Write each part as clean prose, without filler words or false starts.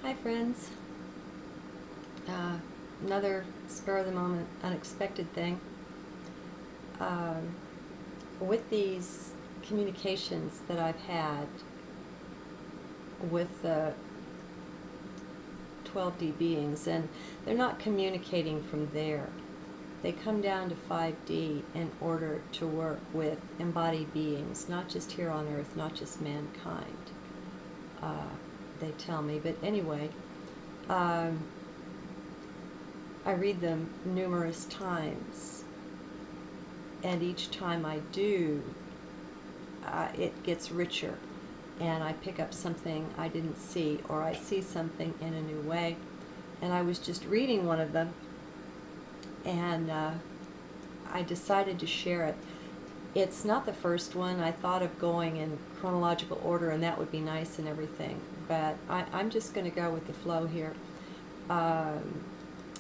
Hi friends. Another spur of the moment, unexpected thing. With these communications that I've had with the 12D beings, and they're not communicating from there. They come down to 5D in order to work with embodied beings, not just here on Earth, not just mankind. They tell me, but anyway, I read them numerous times, and each time I do, it gets richer, and I pick up something I didn't see, or I see something in a new way. And I was just reading one of them, and I decided to share it. It's not the first one. I thought of going in chronological order, and that would be nice and everything, but I'm just going to go with the flow here.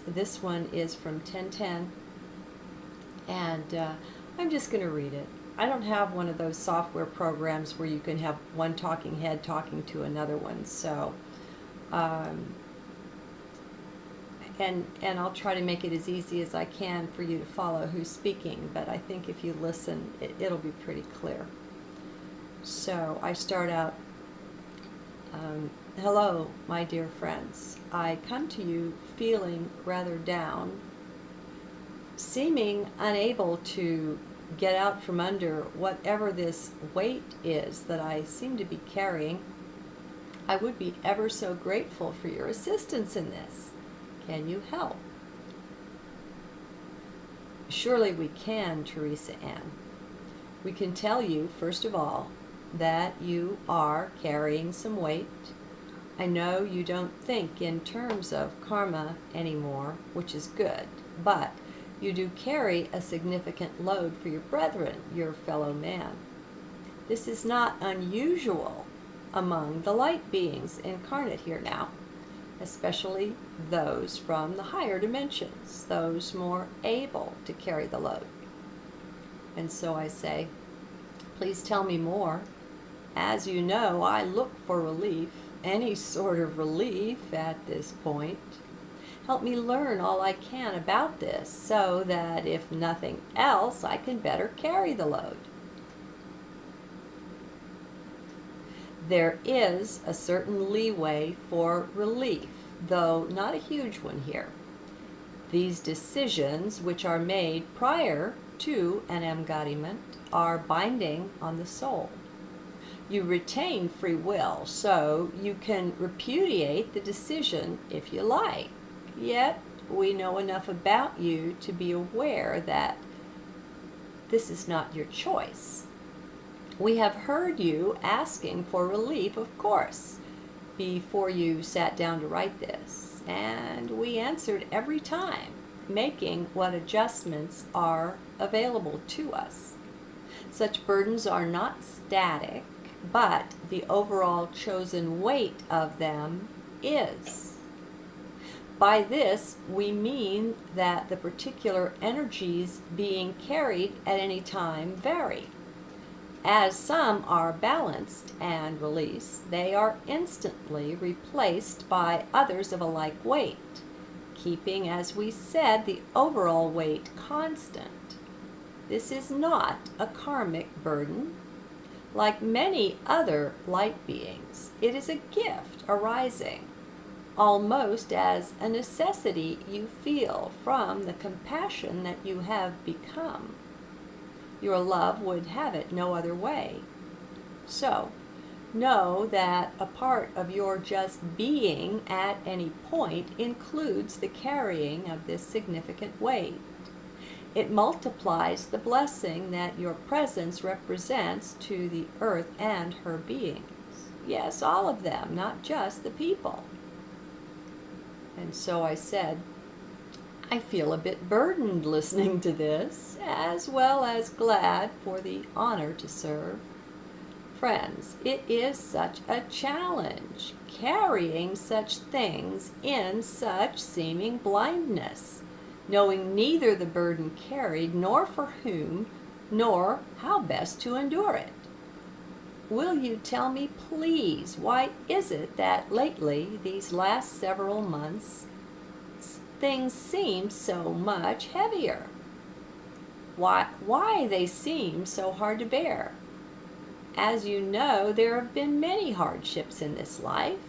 This one is from 1010, and I'm just going to read it. I don't have one of those software programs where you can have one talking head talking to another one, so and I'll try to make it as easy as I can for you to follow who's speaking, but I think if you listen, it'll be pretty clear. So I start out, hello, my dear friends. I come to you feeling rather down, seeming unable to get out from under whatever this weight is that I seem to be carrying. I would be ever so grateful for your assistance in this. Can you help? Surely we can, Teresa Ann. We can tell you, first of all, that you are carrying some weight. I know you don't think in terms of karma anymore, which is good, but you do carry a significant load for your brethren, your fellow man. This is not unusual among the light beings incarnate here now, especially those from the higher dimensions, those more able to carry the load. And so I say, please tell me more. As you know, I look for relief, any sort of relief at this point. Help me learn all I can about this so that, if nothing else, I can better carry the load. There is a certain leeway for relief, though not a huge one here. These decisions, which are made prior to an embodiment, are binding on the soul. You retain free will, so you can repudiate the decision if you like. Yet, we know enough about you to be aware that this is not your choice. We have heard you asking for relief, of course, before you sat down to write this, and we answered every time, making what adjustments are available to us. Such burdens are not static, but the overall chosen weight of them is. By this, we mean that the particular energies being carried at any time vary. As some are balanced and released, they are instantly replaced by others of a like weight, keeping, as we said, the overall weight constant. This is not a karmic burden. Like many other light beings, it is a gift arising almost as a necessity you feel from the compassion that you have become. Your love would have it no other way. So, know that a part of your just being at any point includes the carrying of this significant weight. It multiplies the blessing that your presence represents to the earth and her beings. Yes, all of them, not just the people. And so I said, I feel a bit burdened listening to this, as well as glad for the honor to serve. Friends, it is such a challenge, carrying such things in such seeming blindness, knowing neither the burden carried, nor for whom, nor how best to endure it. will you tell me, please, why is it that lately, these last several months, things seem so much heavier? Why they seem so hard to bear? As you know, there have been many hardships in this life.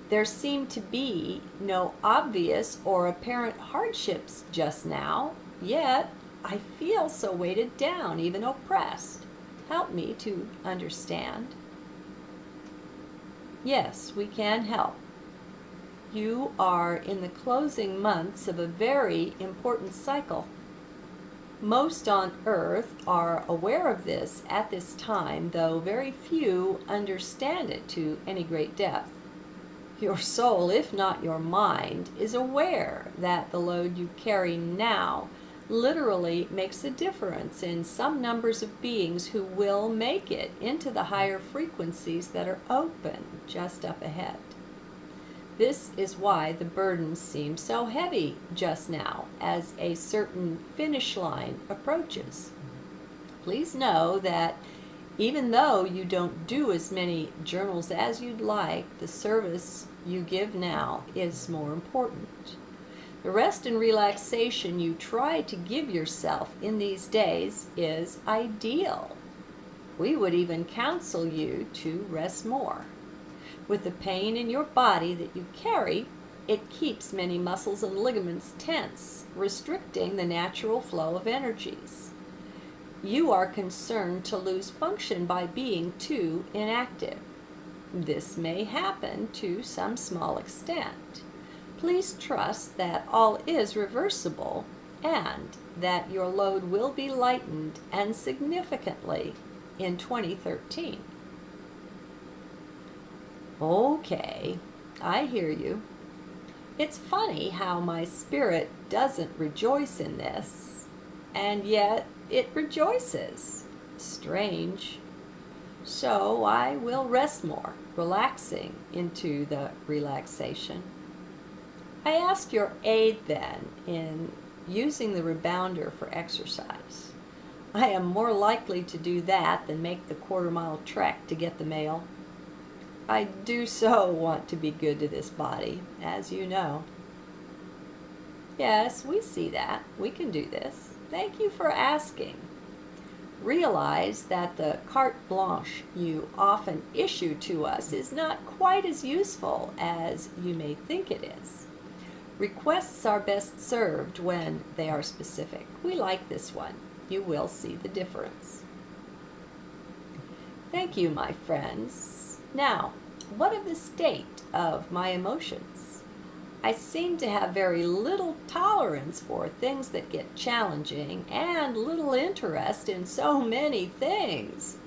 There seem to be no obvious or apparent hardships just now, yet I feel so weighted down, even oppressed. Help me to understand. Yes, we can help. You are in the closing months of a very important cycle. Most on earth are aware of this at this time, though very few understand it to any great depth. Your soul, if not your mind, is aware that the load you carry now literally makes a difference in some numbers of beings who will make it into the higher frequencies that are open just up ahead. This is why the burdens seem so heavy just now as a certain finish line approaches. Please know that even though you don't do as many journals as you'd like, the service you give now is more important. The rest and relaxation you try to give yourself in these days is ideal. We would even counsel you to rest more. With the pain in your body that you carry, it keeps many muscles and ligaments tense, restricting the natural flow of energies. You are concerned to lose function by being too inactive. This may happen to some small extent. Please trust that all is reversible and that your load will be lightened and significantly in 2013. Okay, I hear you. It's funny how my spirit doesn't rejoice in this, and yet it rejoices. Strange. So I will rest more, relaxing into the relaxation. I ask your aid then in using the rebounder for exercise. I am more likely to do that than make the quarter-mile trek to get the mail. I do so want to be good to this body, as you know. Yes, we see that. We can do this. Thank you for asking. Realize that the carte blanche you often issue to us is not quite as useful as you may think it is. Requests are best served when they are specific. We like this one. You will see the difference. Thank you, my friends. Now, what of the state of my emotions? I seem to have very little tolerance for things that get challenging and little interest in so many things.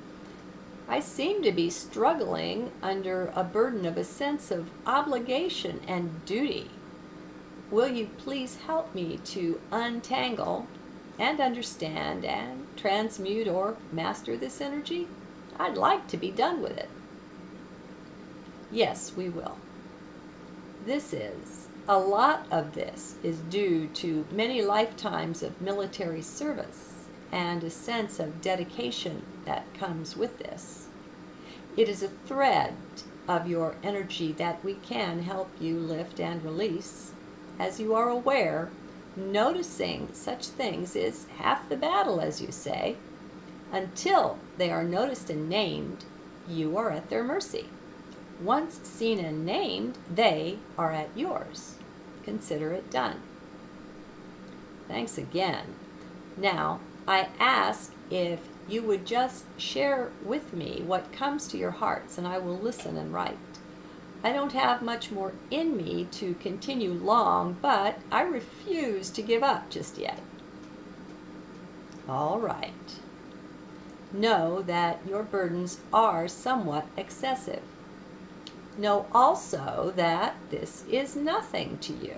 I seem to be struggling under a burden of a sense of obligation and duty. Will you please help me to untangle and understand and transmute or master this energy? I'd like to be done with it. Yes, we will. A lot of this is due to many lifetimes of military service and a sense of dedication that comes with this. It is a thread of your energy that we can help you lift and release. As you are aware, noticing such things is half the battle, as you say. Until they are noticed and named, you are at their mercy. Once seen and named, they are at yours. Consider it done. Thanks again. Now, I ask if you would just share with me what comes to your hearts, and I will listen and write. I don't have much more in me to continue long, but I refuse to give up just yet. All right. Know that your burdens are somewhat excessive. Know also that this is nothing to you.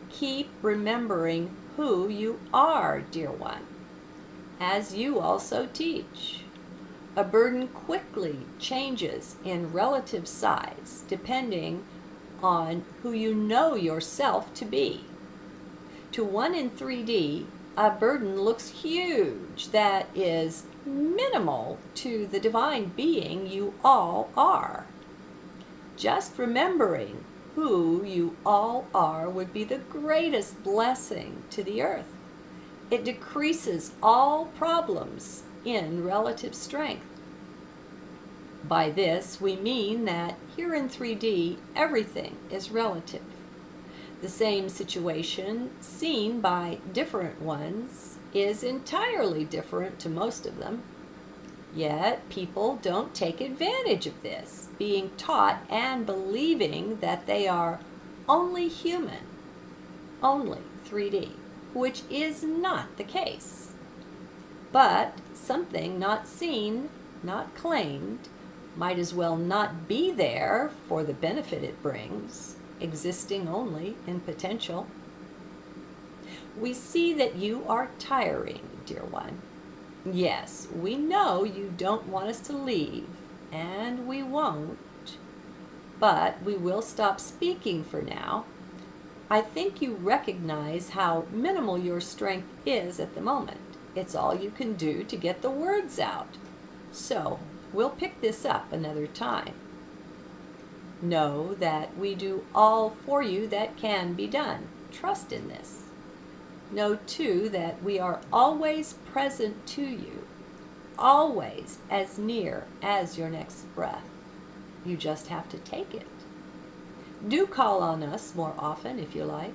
Keep remembering who you are, dear one, as you also teach. A burden quickly changes in relative size depending on who you know yourself to be. To one in 3D, a burden looks huge that is minimal to the divine being you all are. Just remembering who you all are would be the greatest blessing to the earth. It decreases all problems in relative strength. By this, we mean that here in 3D, everything is relative. The same situation seen by different ones is entirely different to most of them. Yet people don't take advantage of this, being taught and believing that they are only human, only 3D, which is not the case. But something not seen, not claimed, might as well not be there for the benefit it brings, existing only in potential. We see that you are tiring, dear one. Yes, we know you don't want us to leave, and we won't, but we will stop speaking for now. I think you recognize how minimal your strength is at the moment. It's all you can do to get the words out. So, we'll pick this up another time. Know that we do all for you that can be done. Trust in this. Know, too, that we are always present to you, always as near as your next breath. You just have to take it. Do call on us more often if you like.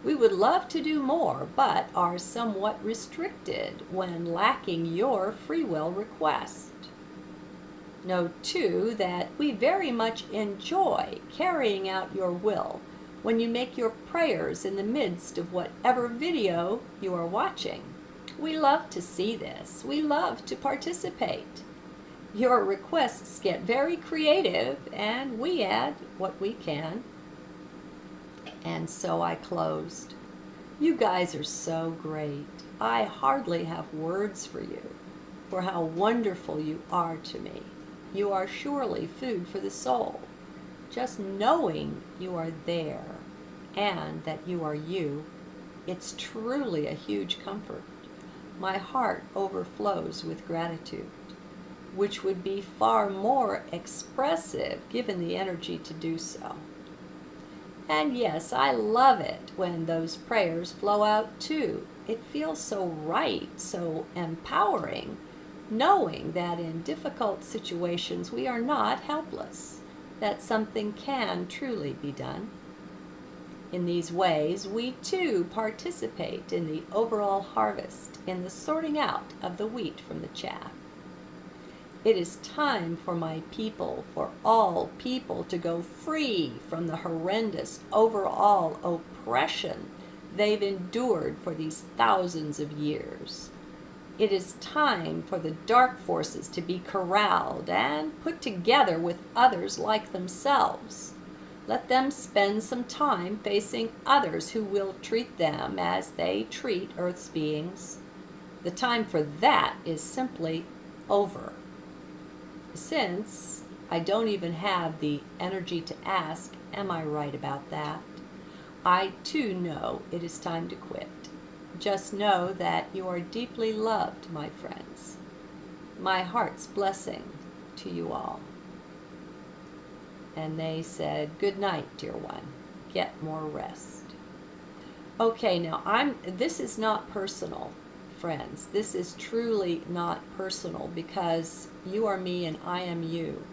We would love to do more, but are somewhat restricted when lacking your free will request. Know, too, that we very much enjoy carrying out your will when you make your prayers in the midst of whatever video you are watching. We love to see this. We love to participate. Your requests get very creative, and we add what we can. And so I closed. You guys are so great. I hardly have words for you, for how wonderful you are to me. You are surely food for the soul. Just knowing you are there and that you are you, it's truly a huge comfort. My heart overflows with gratitude, which would be far more expressive given the energy to do so. And yes, I love it when those prayers flow out too. It feels so right, so empowering, knowing that in difficult situations we are not helpless, that something can truly be done. In these ways, we too participate in the overall harvest, in the sorting out of the wheat from the chaff. It is time for my people, for all people, to go free from the horrendous overall oppression they've endured for these thousands of years. It is time for the dark forces to be corralled and put together with others like themselves. Let them spend some time facing others who will treat them as they treat Earth's beings. The time for that is simply over. Since I don't even have the energy to ask, am I right about that? I too know it is time to quit. Just know that you are deeply loved, my friends. My heart's blessing to you all. And they said, good night, dear one. Get more rest. Okay, now this is not personal, friends. This is truly not personal because you are me and I am you.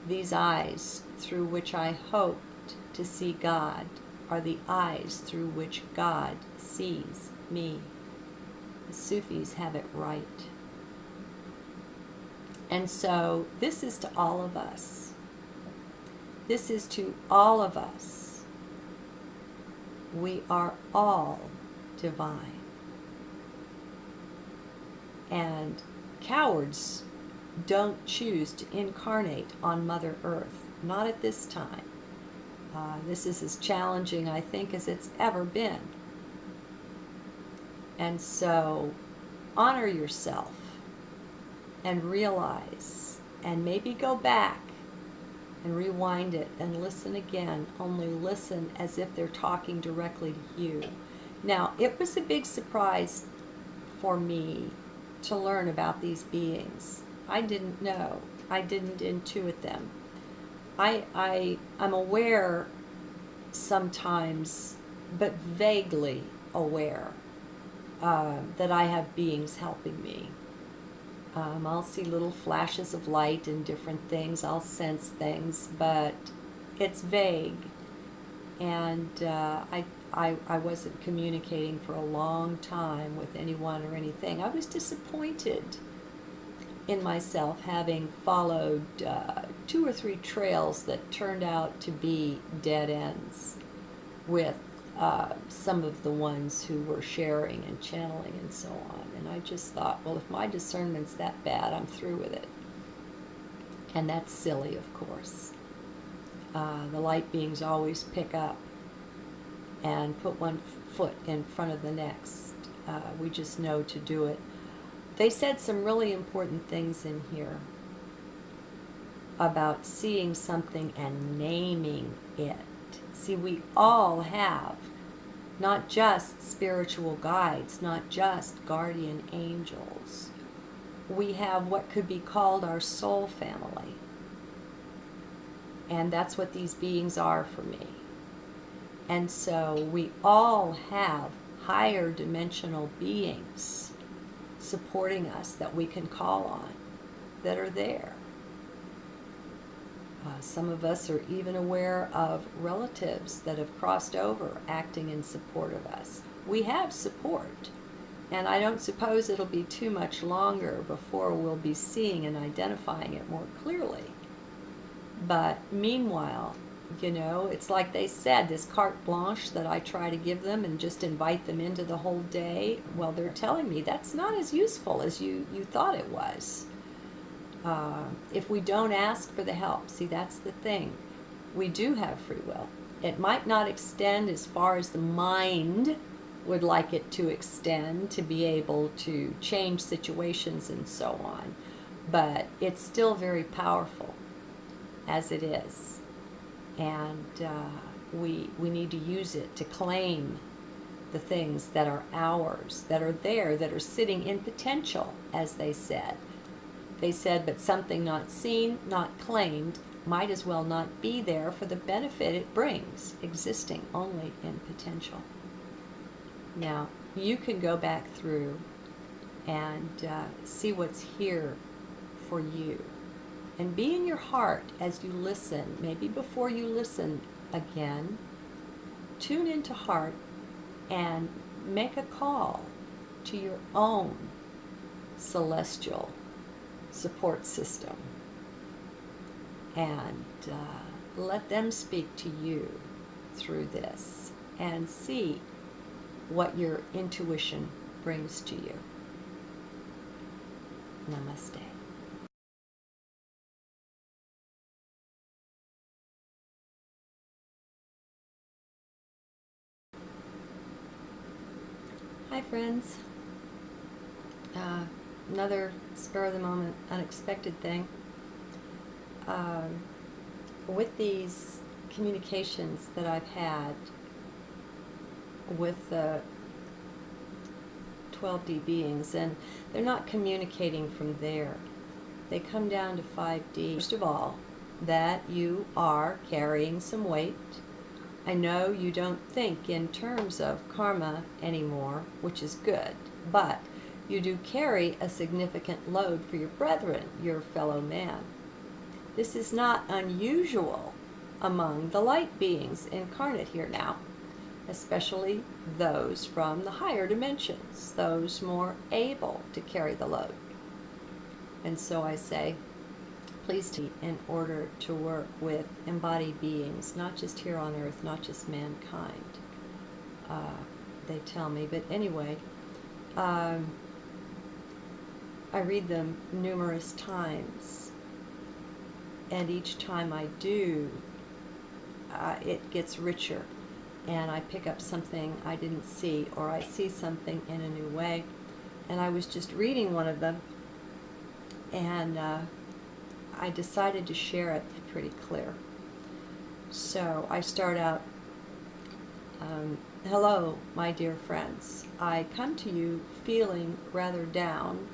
These eyes through which I hoped to see God are the eyes through which God sees me. The Sufis have it right. And so this is to all of us. This is to all of us. We are all divine. And cowards don't choose to incarnate on Mother Earth. Not at this time. This is as challenging, I think, as it's ever been. And so, honor yourself and realize, and maybe go back and rewind it and listen again. Only listen as if they're talking directly to you. Now, it was a big surprise for me to learn about these beings. I didn't know. I didn't intuit them. I'm aware sometimes, but vaguely aware, that I have beings helping me. I'll see little flashes of light and different things. I'll sense things, but it's vague. And I wasn't communicating for a long time with anyone or anything. I was disappointed in myself, having followed 2 or 3 trails that turned out to be dead ends with some of the ones who were sharing and channeling and so on. And I just thought, well, if my discernment's that bad, I'm through with it. And that's silly, of course. The light beings always pick up and put one foot in front of the next. We just know to do it. They said some really important things in here about seeing something and naming it. See, we all have not just spiritual guides, not just guardian angels. We have what could be called our soul family. And that's what these beings are for me. And so we all have higher dimensional beings supporting us that we can call on, that are there. Some of us are even aware of relatives that have crossed over acting in support of us. We have support, and I don't suppose it'll be too much longer before we'll be seeing and identifying it more clearly. But meanwhile, you know, it's like they said, this carte blanche that I try to give them and just invite them into the whole day, well, they're telling me that's not as useful as you thought it was. If we don't ask for the help, see, that's the thing. We do have free will. It might not extend as far as the mind would like it to extend, to be able to change situations and so on, but it's still very powerful as it is. And we need to use it to claim the things that are ours, that are there, that are sitting in potential, as they said. They said, but something not seen, not claimed, might as well not be there for the benefit it brings, existing only in potential. Now, you can go back through and see what's here for you. And be in your heart as you listen. Maybe before you listen again, tune into heart and make a call to your own celestial support system. And let them speak to you through this and see what your intuition brings to you. Namaste. Hi friends. Another spur of the moment, unexpected thing. With these communications that I've had with the 12D beings, and they're not communicating from there. They come down to 5D. First of all, that you are carrying some weight. I know you don't think in terms of karma anymore, which is good, but you do carry a significant load for your brethren, your fellow man. This is not unusual among the light beings incarnate here now, especially those from the higher dimensions, those more able to carry the load. And so I say, please, in order to work with embodied beings, not just here on earth, not just mankind, they tell me. But anyway, I read them numerous times, and each time I do, it gets richer, and I pick up something I didn't see, or I see something in a new way. And I was just reading one of them, and I decided to share it pretty clear. So I start out Hello, my dear friends. I come to you feeling rather down,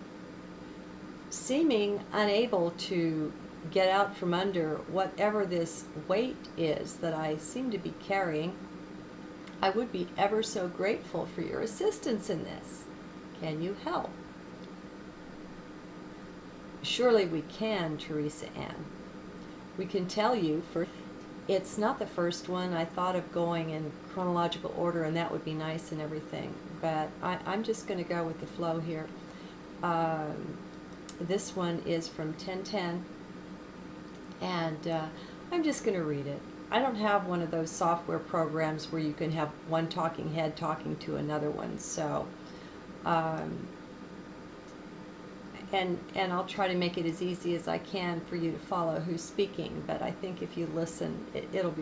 seeming unable to get out from under whatever this weight is that I seem to be carrying. I would be ever so grateful for your assistance in this. Can you help? Surely we can, Teresa Ann. We can tell you first. It's not the first one. I thought of going in chronological order, and that would be nice and everything. But I'm just going to go with the flow here. This one is from 1010, and I'm just going to read it. I don't have one of those software programs where you can have one talking head talking to another one. So, and I'll try to make it as easy as I can for you to follow who's speaking. But I think if you listen, it'll be